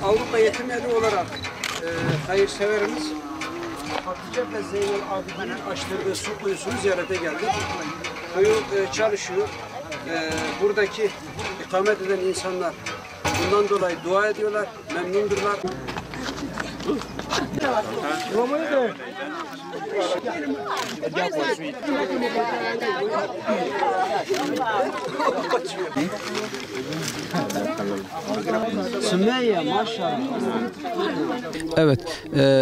Avrupa Yetim Evi olarak hayırseverimiz Hatice ve Zeynel Abidin'in açtırdığı su kuyusunu ziyarete geldik. Kuyu çalışıyor. Buradaki ikamet eden insanlar bundan dolayı dua ediyorlar, memnundurlar. Sümeyye maşallah. Evet,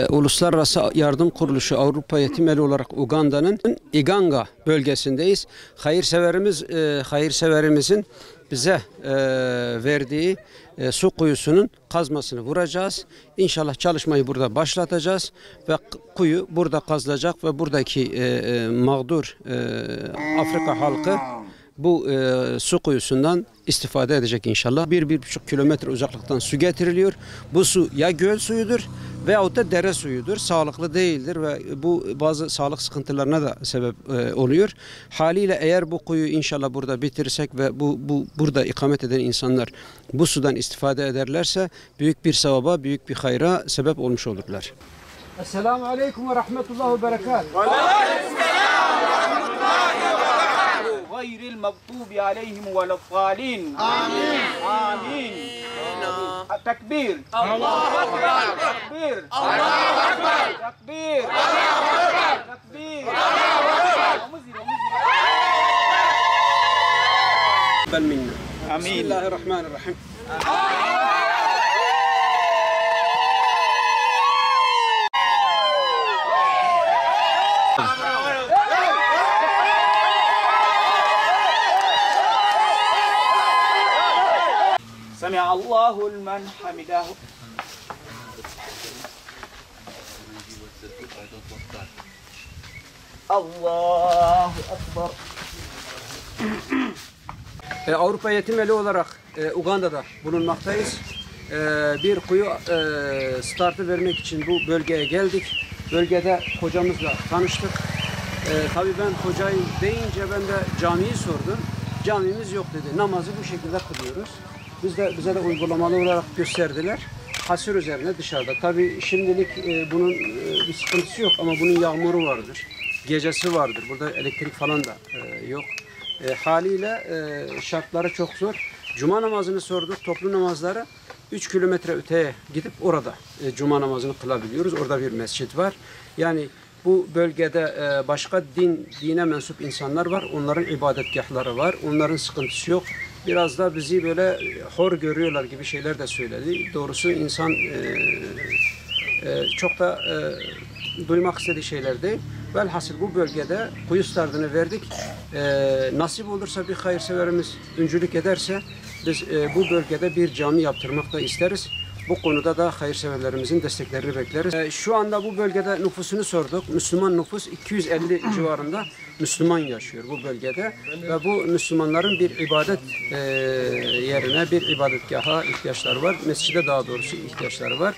Uluslararası Yardım Kuruluşu Avrupa Yetim Evi olarak Uganda'nın Iganga bölgesindeyiz. Hayırseverimizin bize verdiği su kuyusunun kazmasını vuracağız. İnşallah çalışmayı burada başlatacağız ve kuyu burada kazılacak ve buradaki mağdur Afrika halkı bu su kuyusundan istifade edecek inşallah. 1-1,5 kilometre uzaklıktan su getiriliyor. Bu su ya göl suyudur veyahut da dere suyudur. Sağlıklı değildir ve bu bazı sağlık sıkıntılarına da sebep oluyor. Haliyle eğer bu kuyu inşallah burada bitirirsek ve burada ikamet eden insanlar bu sudan istifade ederlerse büyük bir sevaba, büyük bir hayra sebep olmuş olurlar. Esselamu Aleyküm ve Rahmetullah ve Berekat. غير المغضوب عليهم ولا الضالين آمين آمين التكبير الله أكبر تكبير الله أكبر تكبير الله أكبر تكبير منا بسم الله الرحمن الرحيم سمع الله لمن حمده الله أكبر. Avrupa Yetim Evi olarak Uganda'da bulunmaktayız. Bir kuyu startı vermek için bu bölgeye geldik. Bölgede hocamızla tanıştık. Tabii ben hocayı deyince ben de camiyi sordum. Camimiz yok dedi. Namazı bu şekilde kılıyoruz. Bize de uygulamalı olarak gösterdiler. Hasır üzerine dışarıda. Tabii şimdilik bunun bir sıkıntısı yok ama bunun yağmuru vardır. Gecesi vardır. Burada elektrik falan da yok. Haliyle şartları çok zor. Cuma namazını sorduk. Toplu namazları 3 kilometre öteye gidip orada cuma namazını kılabiliyoruz. Orada bir mescit var. Yani bu bölgede başka dine mensup insanlar var. Onların ibadetgahları var. Onların sıkıntısı yok. Biraz da bizi böyle hor görüyorlar gibi şeyler de söyledi. Doğrusu insan çok da duymak istediği şeyler değil. Velhasıl bu bölgede kuyu startını verdik. Nasip olursa bir hayırseverimiz öncülük ederse biz bu bölgede bir cami yaptırmak da isteriz. Bu konuda da hayırseverlerimizin desteklerini bekleriz. Şu anda bu bölgede nüfusunu sorduk. Müslüman nüfus 250 civarında Müslüman yaşıyor bu bölgede. Ve bu Müslümanların bir ibadet yerine, bir ibadetgaha ihtiyaçları var. Mescide daha doğrusu ihtiyaçları var.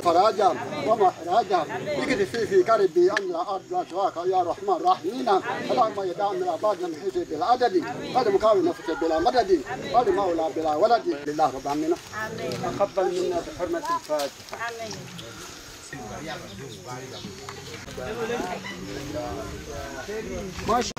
فراجا ومحراجا يكتب في قلبي أن الأرض سواك يا رحمن رحيم اللهم يدعم من عبادنا من حيث بالعدد هذا مكاوي نفسه بلا مدد هذا مولى بلا ولد لله رب العالمين. تقبل منا بحرمة الفاتحة. ما شاء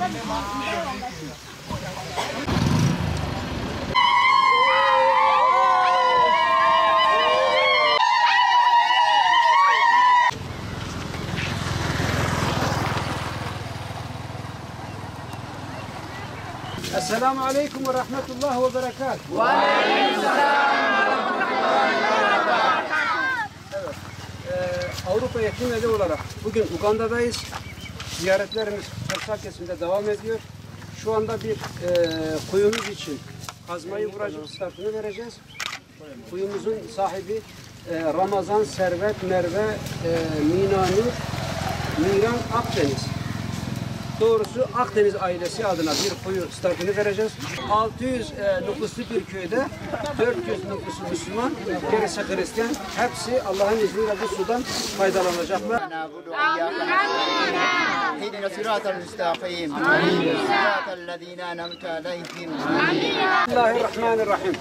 السلام عليكم ورحمة الله وبركاته. وعليكم السلام ورحمة الله وبركاته. Avrupa Yetim Evi olarak bugün Uganda'dayız. Ziyaretlerimiz kırsal kesimde devam ediyor. Şu anda bir kuyumuz için kazmayı vuracak, startını vereceğiz. Kuyumuzun sahibi Ramazan Servet Merve Mina Nur Miran Akdeniz. Doğrusu Akdeniz ailesi adına bir kuyu startını vereceğiz. 600 nüfuslu bir köyde 400 nüfuslu Müslüman, gerisi Hristiyan. Hepsi Allah'ın izniyle bu sudan faydalanacaklar. اهدنا الصراط المستقيم صراط الذين أنعمت عليهم. Bismillahirrahmanirrahim.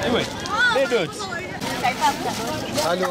Anyway, they do it. Hello.